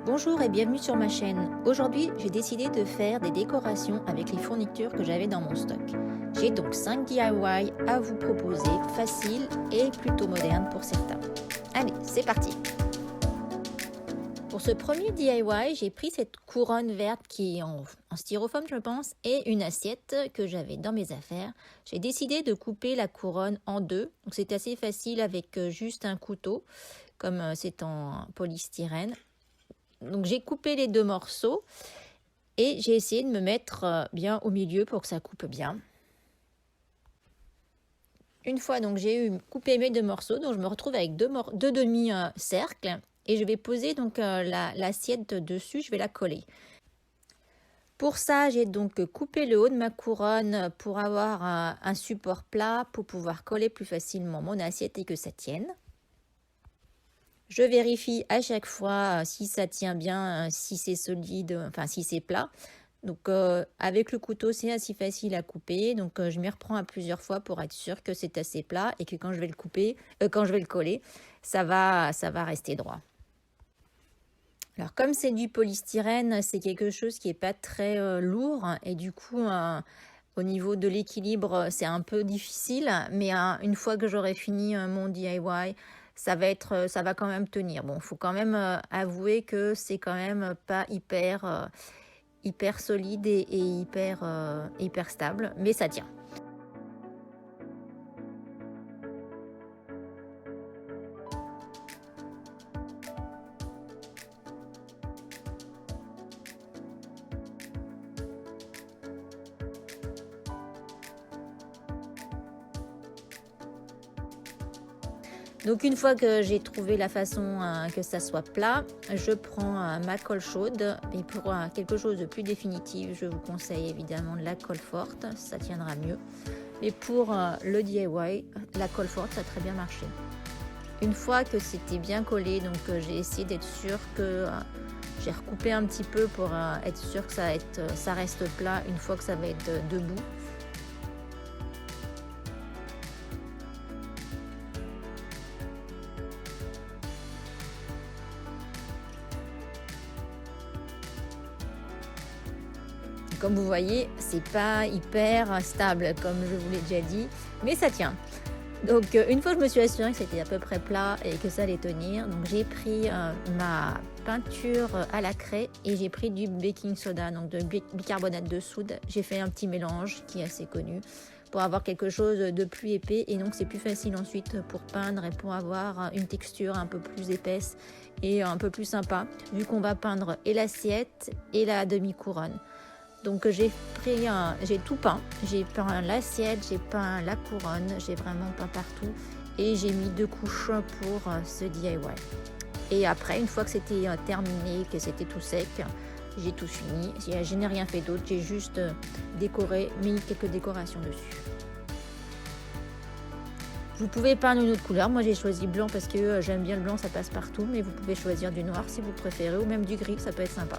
Bonjour et bienvenue sur ma chaîne. Aujourd'hui, j'ai décidé de faire des décorations avec les fournitures que j'avais dans mon stock. J'ai donc 5 DIY à vous proposer, faciles et plutôt modernes pour certains. Allez, c'est parti! Pour ce premier DIY, j'ai pris cette couronne verte qui est en styrofoam, je pense, et une assiette que j'avais dans mes affaires. J'ai décidé de couper la couronne en deux, donc c'est assez facile avec juste un couteau, comme c'est en polystyrène. Donc j'ai coupé les deux morceaux et j'ai essayé de me mettre bien au milieu pour que ça coupe bien. Une fois donc j'ai coupé mes deux morceaux, donc je me retrouve avec deux demi-cercles et je vais poser donc l'assiette dessus, je vais la coller. Pour ça, j'ai donc coupé le haut de ma couronne pour avoir un support plat pour pouvoir coller plus facilement mon assiette et que ça tienne. Je vérifie à chaque fois si ça tient bien, si c'est solide, enfin si c'est plat. Donc avec le couteau, c'est assez facile à couper. Donc je m'y reprends à plusieurs fois pour être sûr que c'est assez plat et que quand je vais le couper, quand je vais le coller, ça va rester droit. Alors comme c'est du polystyrène, c'est quelque chose qui n'est pas très lourd et du coup au niveau de l'équilibre, c'est un peu difficile, mais une fois que j'aurai fini mon DIY, ça va quand même tenir. Bon, il faut quand même avouer que c'est quand même pas hyper solide et hyper stable, mais ça tient. Donc une fois que j'ai trouvé la façon que ça soit plat, je prends ma colle chaude et pour quelque chose de plus définitif, je vous conseille évidemment de la colle forte, ça tiendra mieux. Mais pour le DIY, la colle forte, ça a très bien marché. Une fois que c'était bien collé, donc j'ai essayé d'être sûre que j'ai recoupé un petit peu pour être sûre que ça reste plat une fois que ça va être debout. Comme vous voyez, c'est pas hyper stable comme je vous l'ai déjà dit, mais ça tient. Donc une fois que je me suis assurée que c'était à peu près plat et que ça allait tenir, donc j'ai pris ma peinture à la craie et j'ai pris du baking soda, donc de bicarbonate de soude. J'ai fait un petit mélange qui est assez connu pour avoir quelque chose de plus épais et donc c'est plus facile ensuite pour peindre et pour avoir une texture un peu plus épaisse et un peu plus sympa vu qu'on va peindre et l'assiette et la demi-couronne. Donc j'ai tout peint, j'ai peint l'assiette, j'ai peint la couronne, j'ai vraiment peint partout et j'ai mis 2 couches pour ce DIY. Et après, une fois que c'était terminé, que c'était tout sec, j'ai tout fini. Je n'ai rien fait d'autre, j'ai juste décoré, mis quelques décorations dessus. Vous pouvez peindre une autre couleur, moi j'ai choisi blanc parce que j'aime bien le blanc, ça passe partout, mais vous pouvez choisir du noir si vous préférez ou même du gris, ça peut être sympa.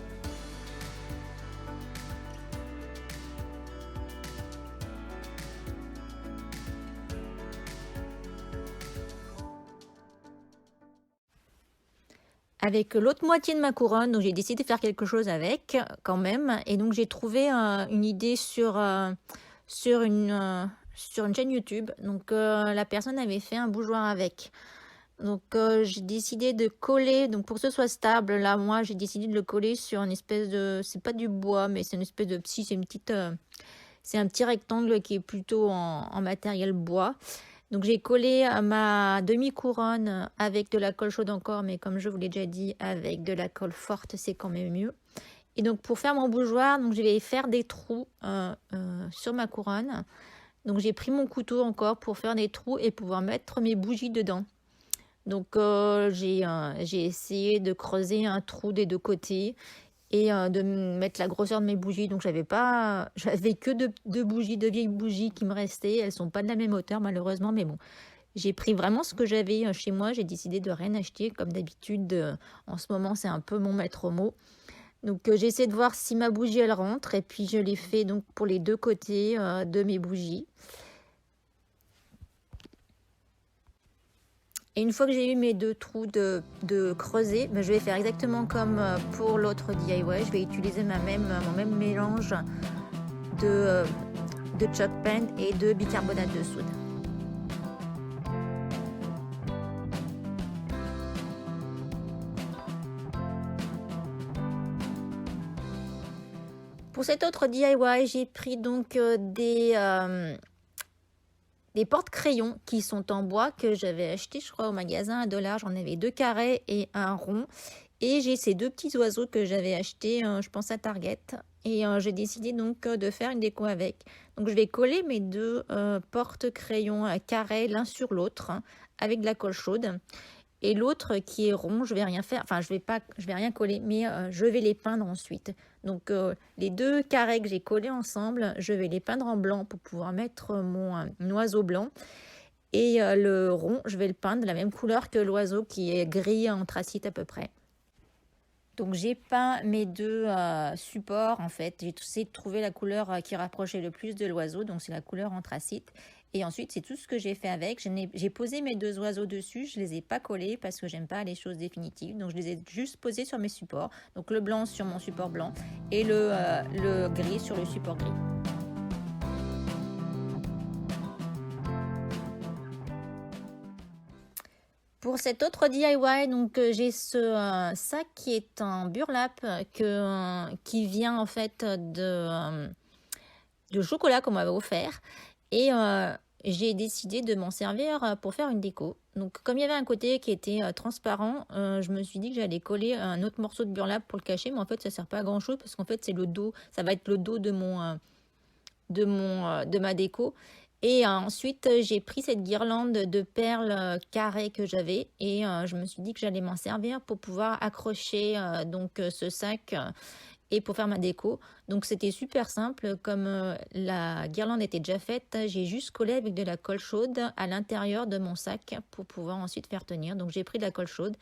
Avec l'autre moitié de ma couronne, donc j'ai décidé de faire quelque chose avec quand même. Et donc j'ai trouvé une idée sur une chaîne YouTube. Donc la personne avait fait un bougeoir avec. Donc j'ai décidé de coller, donc pour que ce soit stable, là moi j'ai décidé de le coller sur une espèce de, c'est pas du bois, mais c'est une espèce de c'est une petite, c'est un petit rectangle qui est plutôt en matériel bois. Donc j'ai collé ma demi-couronne avec de la colle chaude encore, mais comme je vous l'ai déjà dit, avec de la colle forte, c'est quand même mieux. Et donc pour faire mon bougeoir, donc je vais faire des trous sur ma couronne. Donc j'ai pris mon couteau encore pour faire des trous et pouvoir mettre mes bougies dedans. Donc j'ai essayé de creuser un trou des deux côtés et de mettre la grosseur de mes bougies. Donc j'avais que deux bougies, deux vieilles bougies qui me restaient. Elles sont pas de la même hauteur malheureusement, mais bon. J'ai pris vraiment ce que j'avais chez moi. J'ai décidé de rien acheter. Comme d'habitude, en ce moment, c'est un peu mon maître mot. Donc j'essaie de voir si ma bougie elle rentre. Et puis je l'ai fait donc pour les deux côtés de mes bougies. Et une fois que j'ai eu mes 2 trous de creusés, je vais faire exactement comme pour l'autre DIY. Je vais utiliser mon même mélange de chalk paint et de bicarbonate de soude. Pour cet autre DIY, j'ai pris donc des porte-crayons qui sont en bois que j'avais acheté, je crois, au magasin $1. J'en avais 2 carrés et un rond. Et j'ai ces 2 petits oiseaux que j'avais achetés, je pense à Target. Et j'ai décidé donc de faire une déco avec. Donc je vais coller mes 2 porte-crayons carrés l'un sur l'autre avec de la colle chaude. Et l'autre qui est rond, je vais rien faire, enfin je vais rien coller, mais je vais les peindre ensuite. Donc les 2 carrés que j'ai collés ensemble, je vais les peindre en blanc pour pouvoir mettre mon oiseau blanc. Et le rond, je vais le peindre de la même couleur que l'oiseau qui est gris anthracite à peu près. Donc j'ai peint mes 2 supports en fait. J'ai essayé de trouver la couleur qui rapprochait le plus de l'oiseau, donc c'est la couleur anthracite. Et ensuite, c'est tout ce que j'ai fait avec. J'ai posé mes 2 oiseaux dessus. Je ne les ai pas collés parce que j'aime pas les choses définitives. Donc, je les ai juste posés sur mes supports. Donc, le blanc sur mon support blanc et le gris sur le support gris. Pour cet autre DIY, donc j'ai ce sac qui est en burlap qui vient en fait de chocolat qu'on m'avait offert. Et j'ai décidé de m'en servir pour faire une déco. Donc comme il y avait un côté qui était transparent, je me suis dit que j'allais coller un autre morceau de burlap pour le cacher, mais en fait ça sert pas à grand chose parce qu'en fait c'est le dos, ça va être le dos de ma déco. Et ensuite j'ai pris cette guirlande de perles carrées que j'avais et je me suis dit que j'allais m'en servir pour pouvoir accrocher ce sac et pour faire ma déco. Donc c'était super simple, comme la guirlande était déjà faite, j'ai juste collé avec de la colle chaude à l'intérieur de mon sac pour pouvoir ensuite faire tenir. Donc j'ai pris de la colle chaude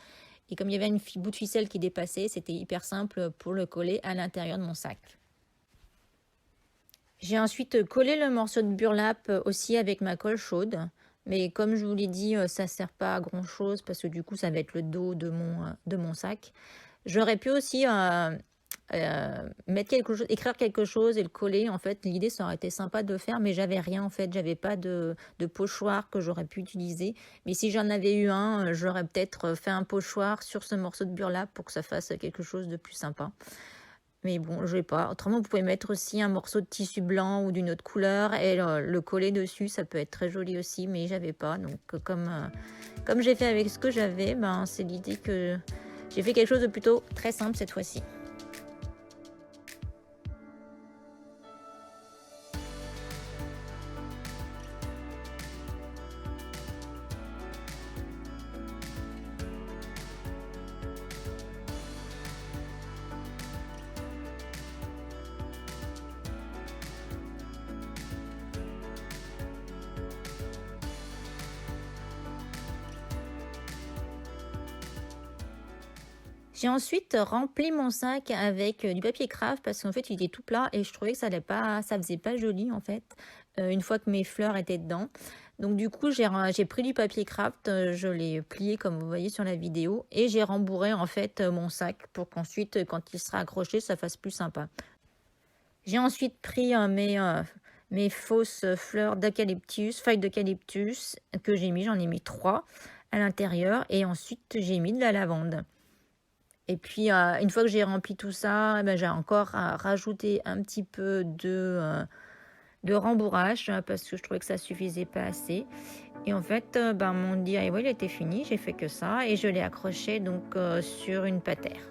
et comme il y avait un bout de ficelle qui dépassait, c'était hyper simple pour le coller à l'intérieur de mon sac. J'ai ensuite collé le morceau de burlap aussi avec ma colle chaude. Mais comme je vous l'ai dit, ça ne sert pas à grand chose parce que du coup ça va être le dos de mon sac. J'aurais pu aussi écrire quelque chose et le coller. En fait, l'idée, ça aurait été sympa de le faire, mais j'avais rien en fait. J'avais pas de pochoir que j'aurais pu utiliser. Mais si j'en avais eu un, j'aurais peut-être fait un pochoir sur ce morceau de burlap pour que ça fasse quelque chose de plus sympa. Mais bon, je vais pas. Autrement, vous pouvez mettre aussi un morceau de tissu blanc ou d'une autre couleur et le coller dessus. Ça peut être très joli aussi, mais j'avais pas. Donc, comme j'ai fait avec ce que j'avais, c'est l'idée que j'ai fait quelque chose de plutôt très simple cette fois-ci. J'ai ensuite rempli mon sac avec du papier craft parce qu'en fait il était tout plat et je trouvais que ça faisait pas joli en fait une fois que mes fleurs étaient dedans. Donc du coup j'ai pris du papier craft, je l'ai plié comme vous voyez sur la vidéo et j'ai rembourré en fait mon sac pour qu'ensuite quand il sera accroché ça fasse plus sympa. J'ai ensuite pris mes fausses fleurs feuilles d'eucalyptus que j'en ai mis 3 à l'intérieur et ensuite j'ai mis de la lavande. Et puis, une fois que j'ai rempli tout ça, j'ai encore rajouté un petit peu de rembourrage parce que je trouvais que ça suffisait pas assez. Et en fait, mon DIY il était fini, j'ai fait que ça et je l'ai accroché donc sur une patère.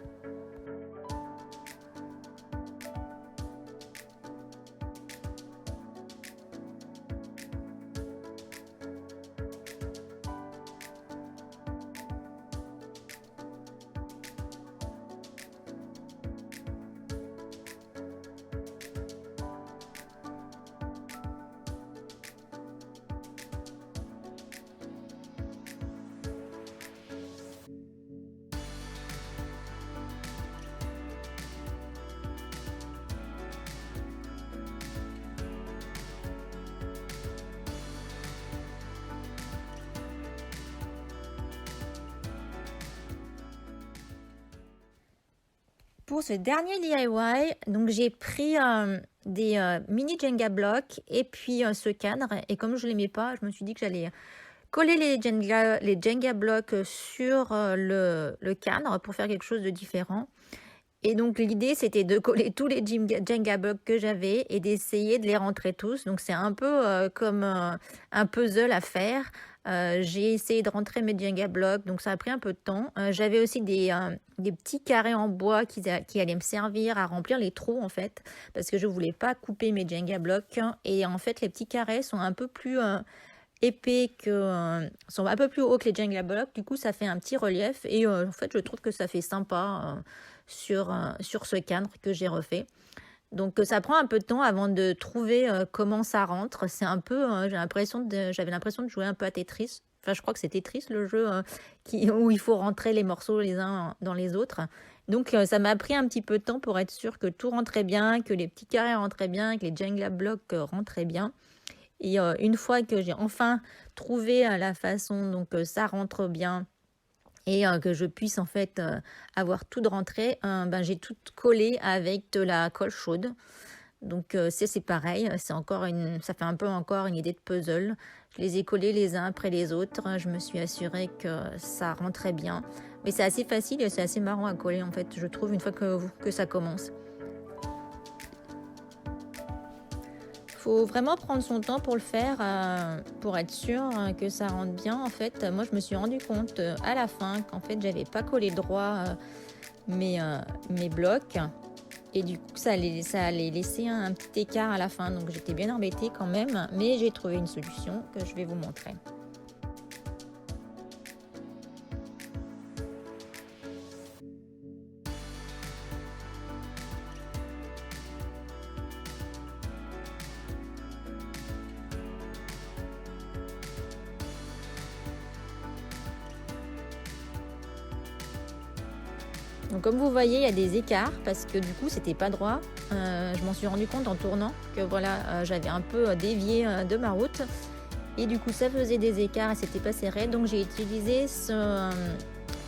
Pour ce dernier DIY, donc j'ai pris des mini Jenga blocks et puis ce cadre. Et comme je ne l'aimais pas, je me suis dit que j'allais coller les Jenga blocks sur le cadre pour faire quelque chose de différent. Et donc l'idée c'était de coller tous les Jenga blocks que j'avais et d'essayer de les rentrer tous. Donc c'est un peu comme un puzzle à faire. J'ai essayé de rentrer mes Jenga blocks, donc ça a pris un peu de temps. J'avais aussi des petits carrés en bois qui allaient me servir à remplir les trous en fait, parce que je voulais pas couper mes Jenga blocks. Et en fait les petits carrés sont un peu plus épais sont un peu plus hauts que les Jenga blocks. Du coup ça fait un petit relief et en fait je trouve que ça fait sympa sur ce cadre que j'ai refait. Donc ça prend un peu de temps avant de trouver comment ça rentre. C'est un peu, j'avais l'impression de jouer un peu à Tetris. Enfin, je crois que c'est Tetris le jeu où il faut rentrer les morceaux les uns dans les autres. Donc ça m'a pris un petit peu de temps pour être sûr que tout rentrait bien, que les petits carrés rentraient bien, que les Jenga blocks rentraient bien. Et une fois que j'ai enfin trouvé la façon donc ça rentre bien et que je puisse en fait avoir tout de rentrée, j'ai tout collé avec de la colle chaude. Donc c'est pareil, ça fait un peu encore une idée de puzzle. Je les ai collés les uns après les autres. Je me suis assurée que ça rentrait bien. Mais c'est assez facile et c'est assez marrant à coller en fait, je trouve, une fois que ça commence. Faut vraiment prendre son temps pour le faire, pour être sûr que ça rentre bien. En fait, moi, je me suis rendu compte à la fin qu'en fait, j'avais pas collé droit mes blocs. Et du coup, ça allait laisser un petit écart à la fin. Donc, j'étais bien embêtée quand même. Mais j'ai trouvé une solution que je vais vous montrer. Donc comme vous voyez, il y a des écarts parce que du coup, c'était pas droit. Je m'en suis rendu compte en tournant que voilà, j'avais un peu dévié de ma route. Et du coup, ça faisait des écarts et c'était pas serré. Donc j'ai utilisé cette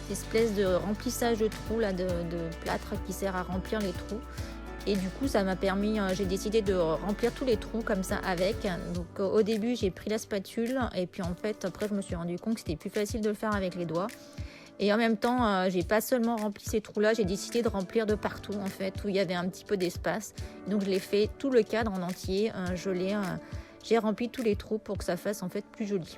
espèce de remplissage de trous là, de plâtre qui sert à remplir les trous. Et du coup, ça m'a permis, j'ai décidé de remplir tous les trous comme ça avec. Donc au début, j'ai pris la spatule et puis en fait, après, je me suis rendu compte que c'était plus facile de le faire avec les doigts. Et en même temps, j'ai pas seulement rempli ces trous-là, j'ai décidé de remplir de partout en fait, où il y avait un petit peu d'espace. Donc je l'ai fait tout le cadre en entier. J'ai rempli tous les trous pour que ça fasse en fait plus joli.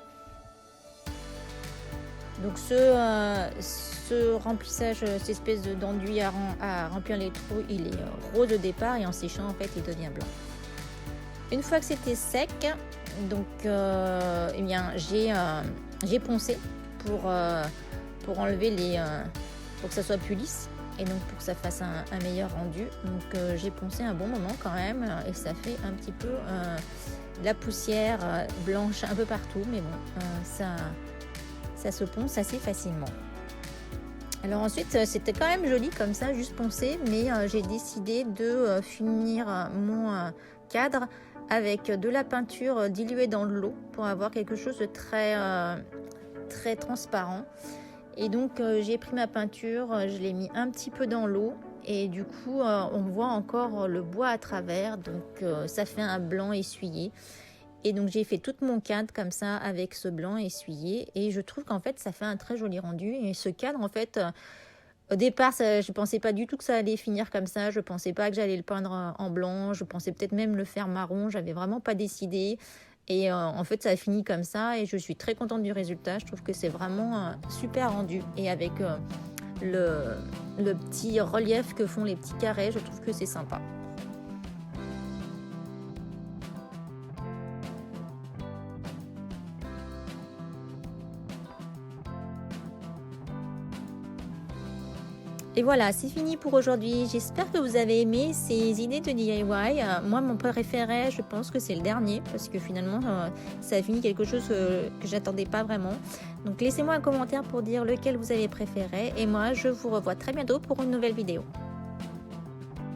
Donc ce remplissage, cette espèce d'enduit à remplir les trous, il est rose au départ et en séchant en fait, il devient blanc. Une fois que c'était sec, donc j'ai poncé pour enlever pour que ça soit plus lisse et donc pour que ça fasse un meilleur rendu. Donc j'ai poncé un bon moment quand même et ça fait un petit peu de la poussière blanche un peu partout, mais bon, ça se ponce assez facilement. Alors ensuite, c'était quand même joli comme ça, juste poncé, mais j'ai décidé de finir mon cadre avec de la peinture diluée dans de l'eau pour avoir quelque chose de très transparent. Et donc j'ai pris ma peinture, je l'ai mis un petit peu dans l'eau et du coup on voit encore le bois à travers, donc ça fait un blanc essuyé. Et donc j'ai fait tout mon cadre comme ça avec ce blanc essuyé et je trouve qu'en fait ça fait un très joli rendu. Et ce cadre en fait, au départ je pensais pas du tout que ça allait finir comme ça, je pensais pas que j'allais le peindre en blanc, je pensais peut-être même le faire marron, j'avais vraiment pas décidé. Et en fait, ça a fini comme ça et je suis très contente du résultat. Je trouve que c'est vraiment super rendu. Et avec le petit relief que font les petits carrés, je trouve que c'est sympa. Et voilà, c'est fini pour aujourd'hui. J'espère que vous avez aimé ces idées de DIY. Moi, mon préféré, je pense que c'est le dernier parce que finalement, ça a fini quelque chose que j'attendais pas vraiment. Donc, laissez-moi un commentaire pour dire lequel vous avez préféré. Et moi, je vous revois très bientôt pour une nouvelle vidéo.